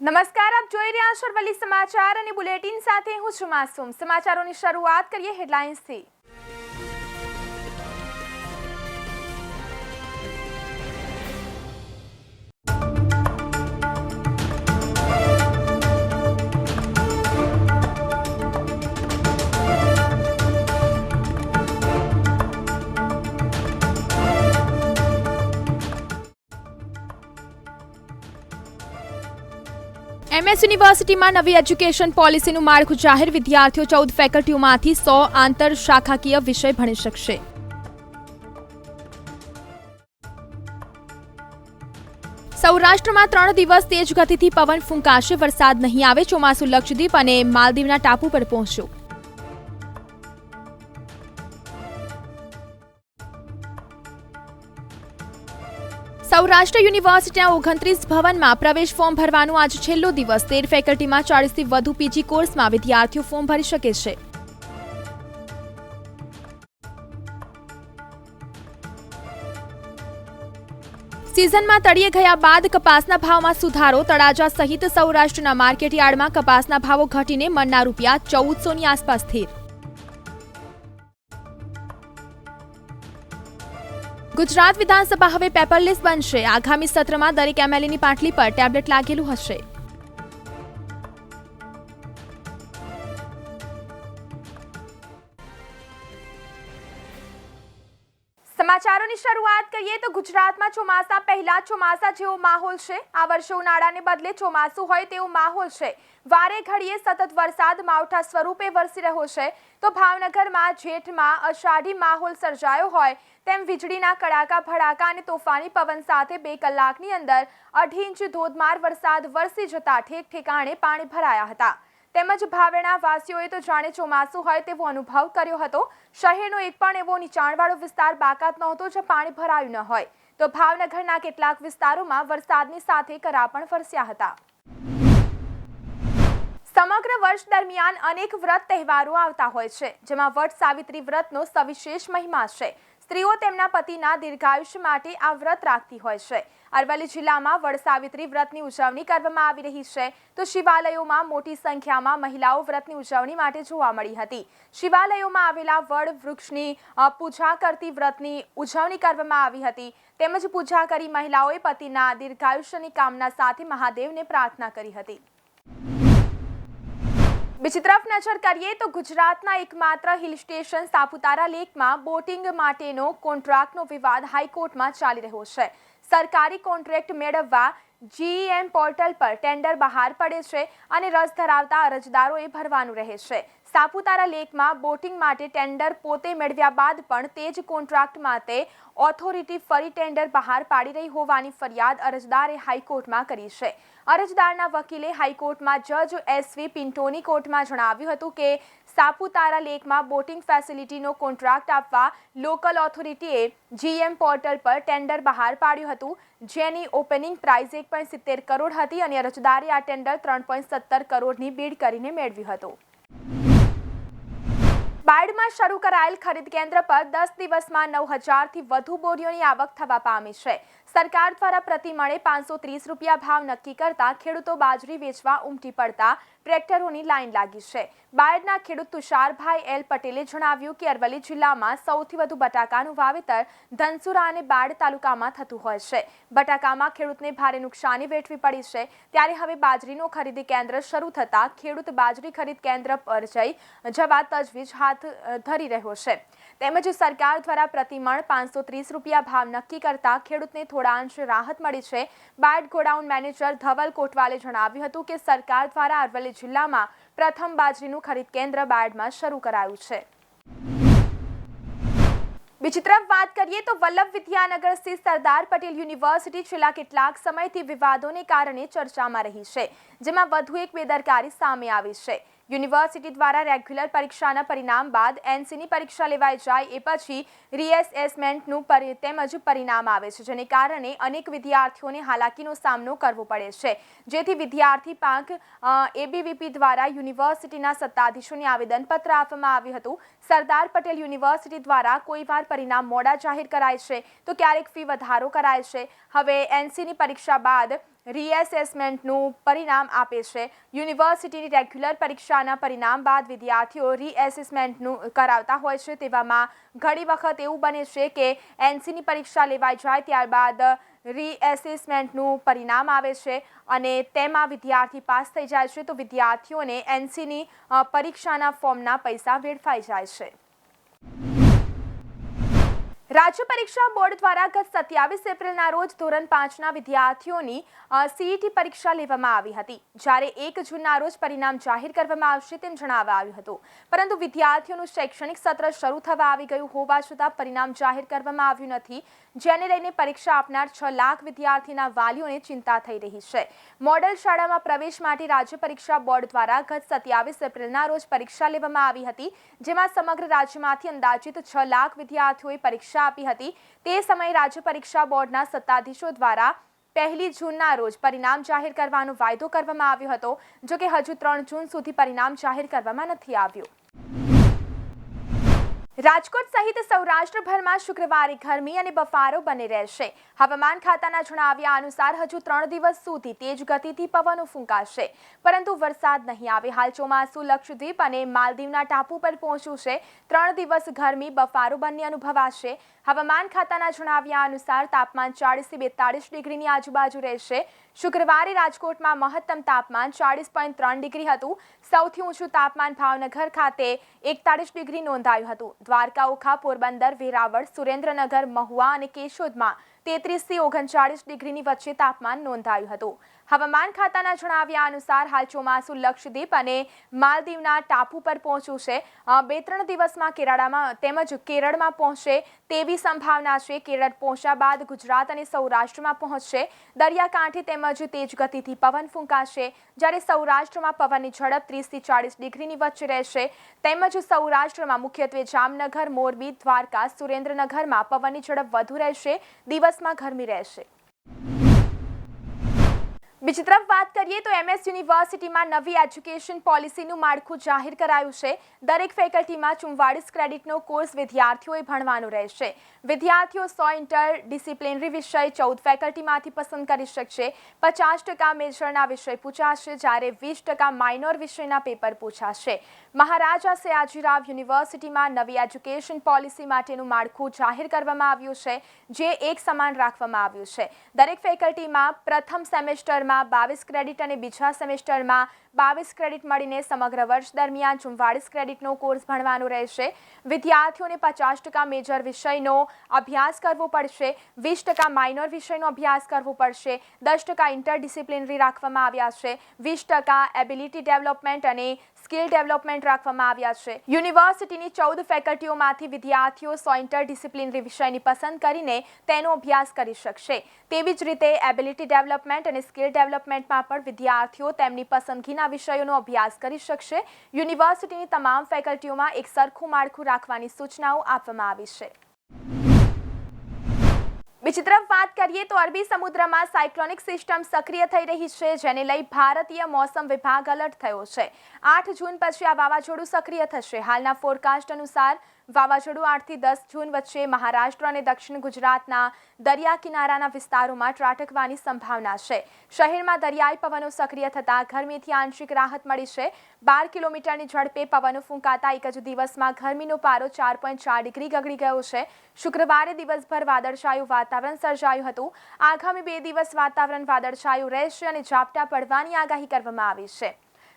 નમસ્કાર, આપ જોઈ રહ્યા છો અરવલ્લી સમાચાર અને બુલેટિન સાથે હું છું માસૂમ। સમાચારોની શરૂઆત કરીએ હેડલાઇન્સથી। एमएस यूनिवर्सिटी में नवी एज्युकेशन पॉलिसी माळखुं जाहिर। विद्यार्थीओ 14 फेकल्टीओमांथी 100 आंतरशाखाकीय विषय भणी शकशे। सौराष्ट्र में 3 दिवस तेज गतिथी पवन फूंकाशे। वरसाद नहीं आवे। ચોમાસું લક્ષદ્વીપ અને માલદીવના ટાપુ પર પહોંચ્યું। સૌરાષ્ટ્ર યુનિવર્સિટીના 29 ભવનમાં પ્રવેશ ફોર્મ ભરવાનો આજ છેલ્લો દિવસ। 13 ફેકલ્ટીમાં 40થી વધુ પીજી કોર્સમાં વિદ્યાર્થીઓ ફોર્મ ભરી શકે છે। सीजन तळिये गया बाद कपासना भाव में सुधारो। तळाजा सहित सौराष्ट्रना मार्केटयार्ड में कपासना भावों घटीने मनना रूपिया 1400 ની आसपास स्थिर। गुजरात विधानसभा हवे पेपरलेस बनशे। आगामी सत्र में दरेक एमएलए पाटली पर टेब्लेट लागेलू हशे। समाचारों की शुरुआत करिए तो गुजरात में ચોમાસા पहला ચોમાસા જેવો माहौल है। आ वर्षे उनाळाने बदले ચોમાસું होय तेवो माहौल है। वारे घड़ीए सतत वरसाद मावठा स्वरूपे वरसी रह्यो छे तो भावनगर में जेठ में अषाढ़ी माहौल सर्जायो होय तेम वीजळीना कड़ाका भड़ाका और तोफानी पवन साथे 2 कलाकनी अंदर 2.5 इंच धोधमार वरसाद वरसी जता ठेक ठेकाणे पाणी भराया हता। તેમજ ભાવેણા વાસીઓએ તો જાણે ચોમાસું હોય તેવો અનુભવ કર્યો હતો। શહેરનો એક પણ એવો નીચાણવાળો વિસ્તાર બાકાત નહોતો જે પાણી ભરાયું ન હોય તો ભાવનગરના કેટલાક વિસ્તારોમાં વરસાદની સાથે કરા પણ વરસ્યા હતા। સમગ્ર વર્ષ દરમિયાન અનેક વ્રત તહેવારો આવતા હોય છે જેમાં વટ સાવિત્રી વ્રતનો સવિશેષ મહિમા છે। સ્ત્રીઓ તેમના પતિના દીર્ઘાયુષ્ય માટે આ વ્રત રાખતી હોય છે। અરવલ્લી જિલ્લામાં વડ સાવિત્રી વ્રતની ઉજવણી કરવામાં આવી રહી છે તો શિવાલયોમાં મોટી સંખ્યામાં મહિલાઓ વ્રતની ઉજવણી માટે જોવા મળી હતી। શિવાલયોમાં આવેલા વડ વૃક્ષની પૂજા કરતી વ્રતની ઉજવણી કરવામાં આવી હતી। તેમજ પૂજા કરી મહિલાઓએ પતિના દીર્ઘાયુષ્યની કામના સાથે મહાદેવને પ્રાર્થના કરી હતી। બીજી તરફ નજર કરીએ તો ગુજરાતના એકમાત્ર હિલ સ્ટેશન સાપુતારા લેકમાં બોટિંગ માટેનો કોન્ટ્રાક્ટનો વિવાદ હાઈકોર્ટમાં ચાલી રહ્યો છે। સરકારી કોન્ટ્રાક્ટ મેળવવા જીઈએમ પોર્ટલ પર ટેન્ડર બહાર પડે છે અને રસ ધરાવતા અરજદારોએ ભરવાનું રહે છે। સાપુતારા લેકમાં બોટિંગ માટે ટેન્ડર પોતે મેળવ્યા બાદ પણ તે જ કોન્ટ્રાક્ટ માટે ઓથોરિટી ફરી ટેન્ડર બહાર પાડી રહી હોવાની ફરિયાદ અરજદારે હાઈકોર્ટમાં કરી છે। અરજદારના વકીલે હાઈકોર્ટમાં જજ એસવી પિન્ટોની કોર્ટમાં જણાવ્યું હતું કે સાપુતારા લેકમાં બોટિંગ ફેસિલિટીનો કોન્ટ્રાક્ટ આપવા લોકલ ઓથોરિટીએ જીએમ પોર્ટલ પર ટેન્ડર બહાર પાડ્યું હતું જેની ઓપનિંગ પ્રાઇસ 1.70 કરોડ હતી અને અરજદારે આ ટેન્ડર 3.17 કરોડની બીડ કરીને મેળવ્યું હતું। બાયડમાં શરૂ કરાયેલ ખરીદ કેન્દ્ર પર 10 દિવસમાં 9000થી વધુ બોરીઓની આવક થવા પામી છે। સરકાર દ્વારા પ્રતિ મણે 530 રૂપિયા ભાવ નક્કી કરતા ખેડૂતો બાજરી વેચવા ઉમટી પડતા ટ્રેક્ટરોની લાઈન લાગી છે। બાયડના ખેડૂત તુષારભાઈ એલ પટેલે જણાવ્યું કે અરવલ્લી જિલ્લામાં સૌથી વધુ બટાકાનું વાવેતર ધનસુરા અને બાયડ તાલુકામાં થતું હોય છે। બટાકામાં ખેડૂતને ભારે નુકસાની વેઠવી પડી છે ત્યારે હવે બાજરીનો ખરીદી કેન્દ્ર શરૂ થતા ખેડૂત બાજરી ખરીદ કેન્દ્ર પર જવા તજવીજ હાથ ધરી રહ્યો છે। તેમજ સરકાર દ્વારા પ્રતિમણ 530 રૂપિયા ભાવ નક્કી કરતા ખેડૂતને થોડા અંશે રાહત મળી છે। બાયડ ગોડાઉન મેનેજર ધવલ કોટવાલે જણાવ્યું હતું કે સરકાર દ્વારા અરવલ્લી જિલ્લામાં પ્રથમ બાજરીનું ખરીદ કેન્દ્ર બાયડમાં શરૂ કરાયું છે। બીજી તરફ વાત કરીએ તો વલ્લભ વિદ્યાનગર સ્થિત સરદાર પટેલ યુનિવર્સિટી છેલ્લા કેટલાક સમયથી વિવાદોને કારણે ચર્ચામાં રહી છે જેમાં વધુ એક બેદરકારી સામે આવી છે। યુનિવર્સિટી દ્વારા રેગ્યુલર પરીક્ષાના પરિણામ બાદ એનસીની પરીક્ષા લેવાઈ જાય એ પછી રીએસેસમેન્ટનું તેમજ પરિણામ આવે છે જેને કારણે અનેક વિદ્યાર્થીઓને હાલાકીનો સામનો કરવો પડે છે જેથી વિદ્યાર્થી પાંખ એબીવીપી દ્વારા યુનિવર્સિટીના સત્તાધીશોને આવેદનપત્ર આપવામાં આવ્યું હતું। સરદાર પટેલ યુનિવર્સિટી દ્વારા કોઈવાર પરિણામ મોડા જાહેર કરાય છે તો ક્યારેક ફી વધારો કરાય છે। હવે એનસીની પરીક્ષા બાદ રીએસેસમેન્ટનું પરિણામ આપે છે. યુનિવર્સિટીની રેગ્યુલર પરીક્ષાના પરિણામ બાદ વિદ્યાર્થીઓ રીએસેસમેન્ટનું કરાવતા હોય છે. તેવામાં ઘણી વખત એવું બને છે કે એનસીની પરીક્ષા લેવાઈ જાય ત્યારબાદ રીએસેસમેન્ટનું પરિણામ આવે છે અને તેમાં વિદ્યાર્થી પાસ થઈ જાય છે તો વિદ્યાર્થીઓને એનસીની પરીક્ષાના ફોર્મના પૈસા વેડફાઈ જાય છે. રાજ્ય પરીક્ષા બોર્ડ દ્વારા ગત 27 એપ્રિલના રોજ ધોરણ 5ના વિદ્યાર્થીઓની સીઈટી પરીક્ષા લેવામાં આવી હતી, જ્યારે 1 જૂનના રોજ પરિણામ જાહેર કરવામાં આવશે તેમ જણાવવામાં આવ્યું હતું. પરંતુ વિદ્યાર્થીઓનું શૈક્ષણિક સત્ર શરૂ થવા આવી ગયું હોવા છતાં પરિણામ જાહેર કરવામાં આવ્યું નથી, જેને લઈને પરીક્ષા આપનાર 6 લાખ વિદ્યાર્થીના વાલીઓને ચિંતા થઈ રહી છે. મોડલ શાળામાં પ્રવેશ માટે રાજ્ય પરીક્ષા બોર્ડ દ્વારા ગત 27 એપ્રિલના રોજ પરીક્ષા લેવામાં આવી હતી, જેમાં સમગ્ર રાજ્યમાંથી અંદાજિત 6 લાખ વિદ્યાર્થીઓએ પરીક્ષા આપી હતી. તે સમયે રાજ્ય પરીક્ષા બોર્ડના સત્તાધીશો દ્વારા 1 જૂનના રોજ પરિણામ જાહેર કરવાનો વાયદો કરવામાં આવ્યો હતો, જો કે હજુ 3 જૂન સુધી પરિણામ જાહેર કરવામાં નથી આવ્યું. રાજકોટ સહિત સૌરાષ્ટ્રભરમાં શુક્રવારે ગરમી અને બફારો બની રહેશે. હવામાન ખાતાના જણાવ્યા અનુસાર હજુ 3 દિવસ સુધી તેજ ગતિથી પવનો ફૂંકાશે, પરંતુ વરસાદ નહીં આવે. હાલ ચોમાસું લક્ષદ્વીપ અને માલદીવના ટાપુ પર પહોંચ્યું છે. 3 દિવસ ગરમી બફારો બંને અનુભવાશે. હવામાન ખાતાના જણાવ્યા અનુસાર તાપમાન 40 થી 42 ડિગ્રીની આજુબાજુ રહેશે. શુક્રવારે રાજકોટમાં મહત્તમ તાપમાન 40.3 ડિગ્રી હતું. સૌથી ઊંચું તાપમાન ભાવનગર ખાતે 41 ડિગ્રી નોંધાયું હતું. દ્વારકા, ઓખા, પોરબંદર, વેરાવળ, સુરેન્દ્રનગર, મહુવા અને કેશોદમાં 33 થી 39 ડિગ્રીની વચ્ચે તાપમાન નોંધાયું હતું. હવામાન ખાતાના જણાવ્યા અનુસાર હાલ ચોમાસું લક્ષદ્વીપ અને માલદીવના ટાપુ પર પહોંચ્યું છે. 2-3 દિવસમાં કેરળમાં પહોંચશે તેવી સંભાવના છે. કેરળ પહોંચ્યા બાદ ગુજરાત અને સૌરાષ્ટ્રમાં પહોંચશે. દરિયાકાંઠે તેમજ તેજ ગતિથી પવન ફૂંકાશે, જ્યારે સૌરાષ્ટ્રમાં પવનની ઝડપ 30 થી 40 ડિગ્રીની વચ્ચે રહેશે. તેમજ સૌરાષ્ટ્રમાં મુખ્યત્વે જામનગર, મોરબી, દ્વારકા, સુરેન્દ્રનગરમાં પવનની ઝડપ વધુ રહેશે. દિવસમાં ગરમી રહેશે. બીજી તરફ વાત કરીએ તો એમએસ યુનિવર્સિટીમાં નવી એજ્યુકેશન પોલિસીનું માળખું જાહેર કરાયું છે. દરેક ફેકલ્ટીમાં 44 ક્રેડિટનો કોર્સ વિદ્યાર્થીઓએ ભણવાનો રહેશે. વિદ્યાર્થીઓ 100 ઇન્ટરડિસિપ્લિનરી વિષય 14 ફેકલ્ટીમાંથી પસંદ કરી શકશે. 50% મેજરના વિષય પૂછાશે, જ્યારે 20% માઇનોર વિષયના પેપર પૂછાશે. મહારાજા સયાજીરાવ યુનિવર્સિટીમાં નવી એજ્યુકેશન પોલિસી માટેનું માળખું જાહેર કરવામાં આવ્યું છે, જે એક સમાન રાખવામાં આવ્યું છે. દરેક ફેકલ્ટીમાં પ્રથમ સેમેસ્ટરમાં 22 ક્રેડિટ અને બીજા સેમેસ્ટરમાં 22 ક્રેડિટ મળીને સમગ્ર વર્ષ દરમિયાન 44 ક્રેડિટનો કોર્સ ભણવાનો રહેશે. વિદ્યાર્થીઓને 50% મેજર વિષયનો અભ્યાસ કરવો પડશે, 20% માઇનોર વિષયનો અભ્યાસ કરવો પડશે, 10% ઇન્ટરડિસિપ્લિનરી રાખવામાં આવ્યા છે, 20% એબિલિટી ડેવલપમેન્ટ અને સ્કિલ ડેવલપમેન્ટ રાખવામાં આવ્યા છે. યુનિવર્સિટીની 14 ફેકલ્ટીઓમાંથી વિદ્યાર્થીઓ 100 ઇન્ટરડિસિપ્લિનરી વિષયની પસંદ કરીને તેનો અભ્યાસ કરી શકશે. તેવી જ રીતે એબિલિટી ડેવલપમેન્ટ અને સ્કિલ ડેવલપમેન્ટમાં પણ વિદ્યાર્થીઓ તેમની પસંદગીના વિષયોનો અભ્યાસ કરી શકશે. યુનિવર્સિટીની તમામ ફેકલ્ટીઓમાં એક સરખું માળખું રાખવાની સૂચનાઓ આપવામાં આવી છે. બીજી તરફ વાત કરીએ તો અરબી સમુદ્રમાં સાયક્લોનિક સિસ્ટમ સક્રિય થઈ રહી છે, જેને લઈ ભારતીય મોસમ વિભાગ એલર્ટ થયો છે. 8 જૂન પછી આ વાવાઝોડું સક્રિય થશે. હાલના ફોરકાસ્ટ અનુસાર વાવાઝોડું 8 થી 10 જૂન વચ્ચે મહારાષ્ટ્ર અને દક્ષિણ ગુજરાતના દરિયા કિનારાના વિસ્તારોમાં ત્રાટકવાની સંભાવના છે. શહેરમાં દરિયાઈ પવનો સક્રિય થતાં ગરમીથી આંશિક રાહત મળી છે. 12 કિલોમીટરની ઝડપે પવનો ફૂંકાતા એક જ દિવસમાં ગરમીનો પારો 4.4 ડિગ્રી ગગડી ગયો છે. શુક્રવારે દિવસભર વાદળછાયું વાતાવરણ સર્જાયું હતું. આગામી 2 દિવસ વાતાવરણ વાદળછાયું રહેશે અને ઝાપટા પડવાની આગાહી કરવામાં આવી છે.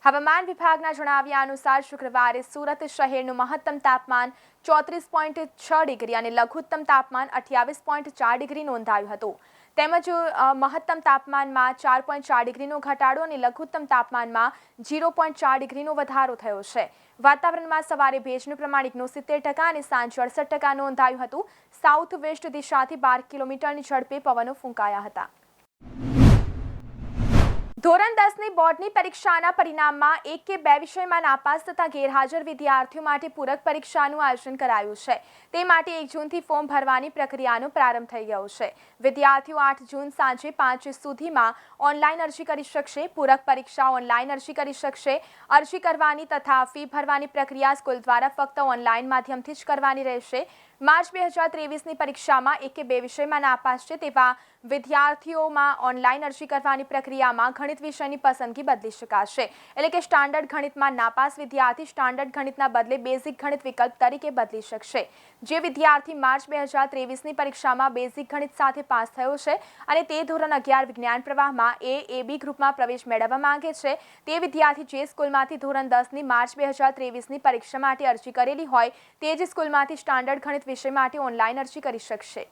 હવામાન વિભાગના જણાવ્યા અનુસાર શુક્રવારે સુરત શહેરનું મહત્તમ તાપમાન 34.6 ડિગ્રી અને લઘુત્તમ તાપમાન 28.4 ડિગ્રી નોંધાયું હતું. તેમજ મહત્તમ તાપમાનમાં 4.4 ડિગ્રીનો ઘટાડો અને લઘુત્તમ તાપમાનમાં 0.4 ડિગ્રીનો વધારો થયો છે. વાતાવરણમાં સવારે ભેજનું પ્રમાણ 69% અને સાંજે 68% નોંધાયું હતું. સાઉથ વેસ્ટ દિશાથી 12 કિલોમીટરની ઝડપે પવનો ફૂંકાયા હતા. ધોરણ 10ની બોર્ડની પરીક્ષાના પરિણામમાં 1 કે 2 વિષયમાં નાપાસ તથા ગેરહાજર વિદ્યાર્થીઓ માટે પૂરક પરીક્ષાનું આયોજન કરાયું છે. તે માટે 1 જૂનથી ફોર્મ ભરવાની પ્રક્રિયાનો પ્રારંભ થઈ ગયો છે. વિદ્યાર્થીઓ 8 જૂન સાંજે 5 સુધીમાં ઓનલાઈન અરજી કરી શકશે. પૂરક પરીક્ષા ઓનલાઈન અરજી કરી શકશે. અરજી કરવાની તથા ફી ભરવાની પ્રક્રિયા સ્કૂલ દ્વારા ફક્ત ઓનલાઈન માધ્યમથી જ કરવાની રહેશે. માર્ચ 2023ની પરીક્ષામાં એક કે બે વિષયમાં નાપાસ છે તેવા વિદ્યાર્થીઓમાં ઓનલાઈન અરજી કરવાની પ્રક્રિયામાં ગણિત વિષયની પસંદગી બદલી શકાશે. એટલે કે સ્ટાન્ડર્ડ ગણિતમાં નાપાસ વિદ્યાર્થી સ્ટાન્ડર્ડ ગણિતના બદલે બેઝિક ગણિત વિકલ્પ તરીકે બદલી શકશે. જે વિદ્યાર્થી માર્ચ 2023ની પરીક્ષામાં બેઝિક ગણિત સાથે પાસ થયો છે અને તે ધોરણ 11 વિજ્ઞાન પ્રવાહમાં A-B ગ્રુપમાં પ્રવેશ મેળવવા માંગે છે તે વિદ્યાર્થી જે સ્કૂલમાંથી ધોરણ 10ની માર્ચ 2023ની પરીક્ષા માટે અરજી કરેલી હોય તે જ સ્કૂલમાંથી સ્ટાન્ડર્ડ ગણિત વિષય માટે ઓનલાઈન અરજી કરી શકશે.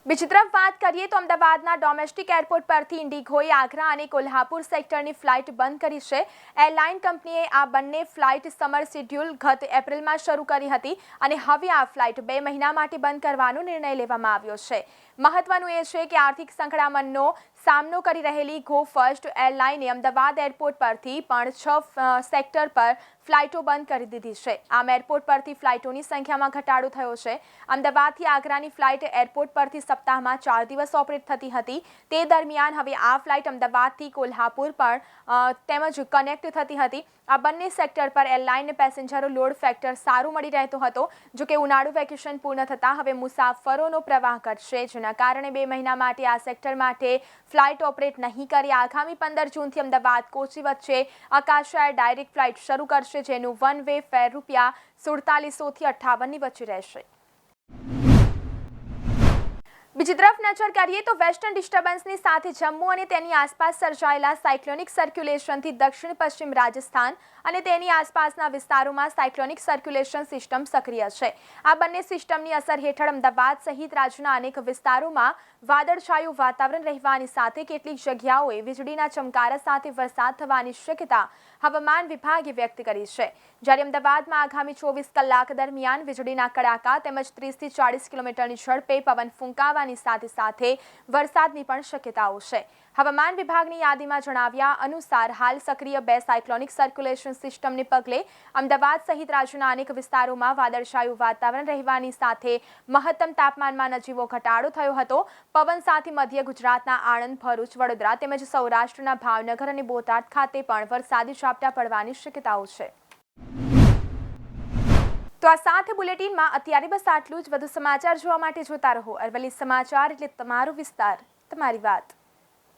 બીજી તરફ વાત કરીએ તો અમદાવાદના ડોમેસ્ટિક એરપોર્ટ પરથી ઇન્ડિગોએ આગ્રા અને કોલ્હાપુર સેક્ટરની ફ્લાઇટ બંધ કરી છે. એરલાઇન કંપનીએ આ બંને ફ્લાઇટ સમર શેડ્યુલ ગત એપ્રિલમાં શરૂ કરી હતી અને હવે આ ફ્લાઇટ 2 મહિના માટે બંધ કરવાનો નિર્ણય લેવામાં આવ્યો છે. મહત્વનું એ છે કે આર્થિક સંકળામણનો સામનો કરી રહેલી ગો ફર્સ્ટ એરલાઇને અમદાવાદ એરપોર્ટ પરથી પણ 6 સેક્ટર પર ફ્લાઇટો બંધ કરી દીધી છે. આમ એરપોર્ટ પરથી ફ્લાઇટોની સંખ્યામાં ઘટાડો થયો છે. અમદાવાદથી આગ્રાની ફ્લાઇટ એરપોર્ટ પરથી સપ્તાહમાં 4 દિવસ ઓપરેટ થતી હતી. તે દરમિયાન હવે આ ફ્લાઇટ અમદાવાદથી કોલ્હાપુર પણ તેમજ કનેક્ટ થતી હતી. આ બંને સેક્ટર પર એરલાઇન પેસેન્જરો લોડ ફેક્ટર સારું મળી રહેતો હતો. જોકે ઉનાળુ વેકેશન પૂર્ણ થતાં હવે મુસાફરોનો પ્રવાહ ઘટશે, જેના કારણે 2 મહિના માટે આ સેક્ટર માટે ફ્લાઇટ ઓપરેટ નહીં કરી આગામી 15 જૂનથી અમદાવાદ કોચી વચ્ચે આકાશ એર ડાયરેક્ટ ફ્લાઇટ શરૂ કરશે, જેનું વન વે ફેર ₹4700 થી ₹58 વચ્ચે રહેશે. બીજી તરફ નજર કરીએ તો વેસ્ટર્ન ડિસ્ટર્બન્સની સાથે જમ્મુ અને તેની આસપાસ સર્જાયેલા સાયક્લોનિક સર્ક્યુલેશનથી દક્ષિણ પશ્ચિમ રાજસ્થાન અને તેની આસપાસના વિસ્તારોમાં સાયક્લોનિક સર્ક્યુલેશન સિસ્ટમ સક્રિય છે. આ બંને સિસ્ટમની અસર હેઠળ અમદાવાદ સહિત રાજ્યના અનેક વિસ્તારોમાં વાદળછાયું વાતાવરણ રહેવાની સાથે કેટલીક જગ્યાઓએ વીજળીના ચમકારા સાથે વરસાદ થવાની શક્યતા હવામાન વિભાગે વ્યક્ત કરી છે. જ્યારે અમદાવાદમાં આગામી 24 કલાક દરમિયાન વીજળીના કડાકા તેમજ 30 થી 40 કિલોમીટરની ઝડપે પવન ફૂંકાવાની સાથે વરસાદની પણ શક્યતાઓ છે. હવામાન વિભાગની યાદીમાં જણાવ્યા અનુસાર હાલ સક્રિય 2 સાયક્લોનિક સર્ક્યુલેશન સિસ્ટમને પગલે અમદાવાદ સહિત રાજ્યના અનેક વિસ્તારોમાં વાદળછાયું વાતાવરણ રહેવાની સાથે મહત્તમ તાપમાનમાં નજીવો ઘટાડો થયો હતો. પવન સાથે મધ્ય ગુજરાતના આણંદ, ભરૂચ, વડોદરા તેમજ સૌરાષ્ટ્રના ભાવનગર અને બોટાદ ખાતે પણ વરસાદી ઝાપટા પડવાની શક્યતાઓ છે. તો આ સાથે બુલેટિનમાં અત્યારે બસ આટલું જ. વધુ સમાચાર જોવા માટે જોતા રહો અરવલ્લી સમાચાર, એટલે તમારો વિસ્તાર, તમારી વાત.